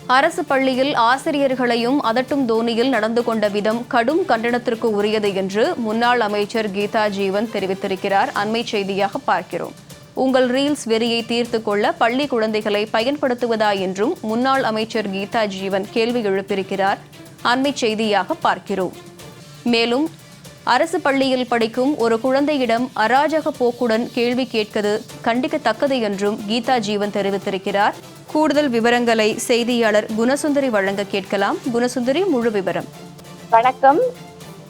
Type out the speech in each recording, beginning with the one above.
அரசு பள்ளியில் ஆசிரியர்களையும் அதட்டும் தோனியில் நடந்து கொண்ட விதம் கடும் கண்டனத்திற்கு உரியது என்று முன்னாள் அமைச்சர் கீதா ஜீவன் தெரிவித்திருக்கிறார். அண்மை செய்தியாக பார்க்கிறோம். உங்கள் ரீல்ஸ் வெறியை தீர்த்து கொள்ள பள்ளி குழந்தைகளை பயன்படுத்துவதா என்றும் முன்னாள் அமைச்சர் கீதா ஜீவன் கேள்வி எழுப்பியிருக்கிறார். அண்மை செய்தியாக பார்க்கிறோம். மேலும் அரசு பள்ளியில் படிக்கும் ஒரு குழந்தையிடம் அராஜக போக்குடன் கேள்வி கேட்பது கண்டிக்கத்தக்கது என்றும் கீதா ஜீவன் தெரிவித்திருக்கிறார். கூடுதல் விவரங்களை செய்தியாளர் குணசுந்தரி வழங்க கேட்கலாம். குணசுந்தரி, முழு விவரம். வணக்கம்.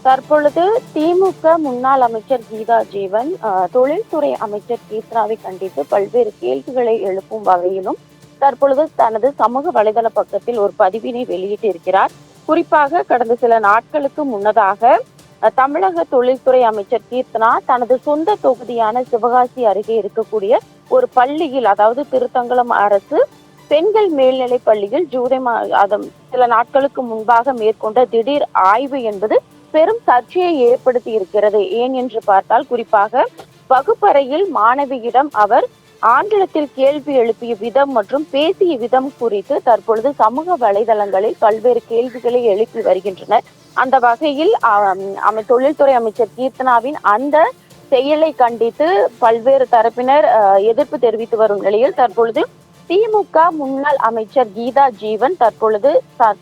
தற்பொழுது திமுக முன்னாள் அமைச்சர் கீதா ஜீவன் தொழில்துறை அமைச்சர் கீர்த்தனாவை கண்டித்து பல்வேறு கேள்விகளை எழுப்பும் வகையிலும் தற்பொழுது தனது சமூக வலைதள பக்கத்தில் ஒரு பதிவினை வெளியிட்டிருக்கிறார். குறிப்பாக கடந்த சில நாட்களுக்கு முன்னதாக தமிழக தொழில்துறை அமைச்சர் கீர்த்தனா தனது சொந்த தொகுதியான சிவகாசி அருகே இருக்கக்கூடிய ஒரு பள்ளியில், அதாவது திருத்தங்குளம் அரசு பெண்கள் மேல்நிலை பள்ளியில் ஜூலை மாதம் சில நாட்களுக்கு முன்பாக மேற்கொண்ட திடீர் ஆய்வு என்பது பெரும் சர்ச்சையை ஏற்படுத்தி இருக்கிறது. ஏன் என்று பார்த்தால், குறிப்பாக வகுப்பறையில் மாணவியிடம் அவர் ஆங்கிலத்தில் கேள்வி எழுப்பிய விதம் மற்றும் பேசிய விதம் குறித்து தற்பொழுது சமூக வலைதளங்களில் பல்வேறு கேள்விகளை எழுப்பி வருகின்றனர். அந்த வகையில் தொழில்துறை அமைச்சர் கீர்த்தனாவின் அந்த செயலை கண்டித்து பல்வேறு தரப்பினர் எதிர்ப்பு தெரிவித்து வரும் நிலையில் தற்பொழுது திமுக முன்னாள் அமைச்சர் கீதா ஜீவன் தற்பொழுது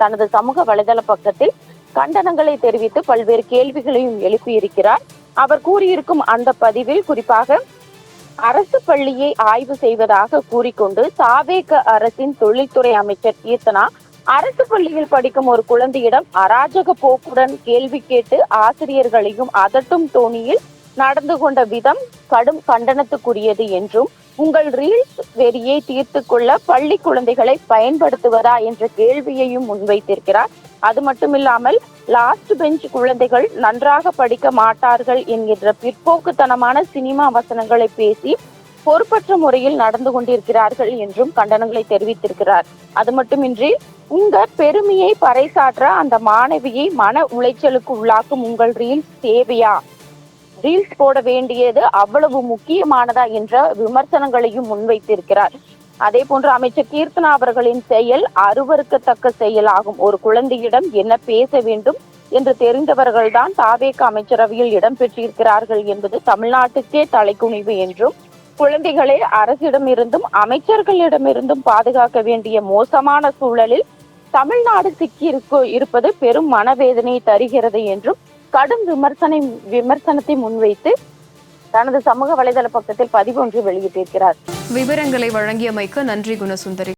தனது சமூக வலைதள பக்கத்தில் கண்டனங்களை தெரிவித்து பல்வேறு கேள்விகளையும் எழுப்பியிருக்கிறார். அவர் கூறியிருக்கும் அந்த பதிவில் குறிப்பாக அரசு பள்ளியை ஆய்வு செய்வதாக கூறிக்கொண்டு தாவேக அரசின் தொழில்துறை அமைச்சர் கீர்த்தனா அரசு பள்ளியில் படிக்கும் ஒரு குழந்தையிடம் அராஜக போக்குடன் கேள்வி கேட்டு ஆசிரியர்களையும் அதட்டும் தோணியில் நடந்து கொண்ட விதம் கடும் கண்டனத்துக்குரியது என்றும், உங்கள் ரீல்ஸ் வெறியை தீர்த்து கொள்ள பள்ளி குழந்தைகளை பயன்படுத்துவதா என்ற கேள்வியையும் முன்வைத்திருக்கிறார். அது மட்டுமில்லாமல் லாஸ்ட் பெஞ்ச் குழந்தைகள் நன்றாக படிக்க மாட்டார்கள் என்கின்ற பிற்போக்குத்தனமான சினிமா வசனங்களை பேசி பொறுப்பற்ற முறையில் நடந்து கொண்டிருக்கிறார்கள் என்றும் கண்டனங்களை தெரிவித்திருக்கிறார். அது மட்டுமின்றி, உங்க பெருமையை பறைசாற்ற அந்த மாணவியை மன உளைச்சலுக்கு உள்ளாக்கும் உங்கள் ரீல்ஸ் தேவையா? ரீல்ஸ் போட வேண்டியது அவ்வளவு முக்கியமானதா என்ற விமர்சனங்களையும் முன்வைத்திருக்கிறார். அதே போன்று அமைச்சர் கீர்த்தனா அவர்களின் செயல் அருவருக்கத்தக்க செயலாகும். ஒரு குழந்தையிடம் என்ன பேச வேண்டும் என்று தெரிந்தவர்கள்தான் தாவேக அமைச்சரவையில் இடம்பெற்றிருக்கிறார்கள் என்பது தமிழ்நாட்டுக்கே தலைக்குனிவு என்றும், குழந்தைகளை அரசிடமிருந்தும் அமைச்சர்களிடமிருந்தும் பாதுகாக்க வேண்டிய மோசமான சூழலில் தமிழ்நாடு சிக்கி இருப்பது பெரும் மனவேதனையை தருகிறது என்றும் கடும் விமர்சனத்தை முன்வைத்து தனது சமூக வலைதள பக்கத்தில் பதிவு ஒன்று வெளியிட்டிருக்கிறார். விவரங்களை வழங்கியமைக்கு நன்றி குணசுந்தரி.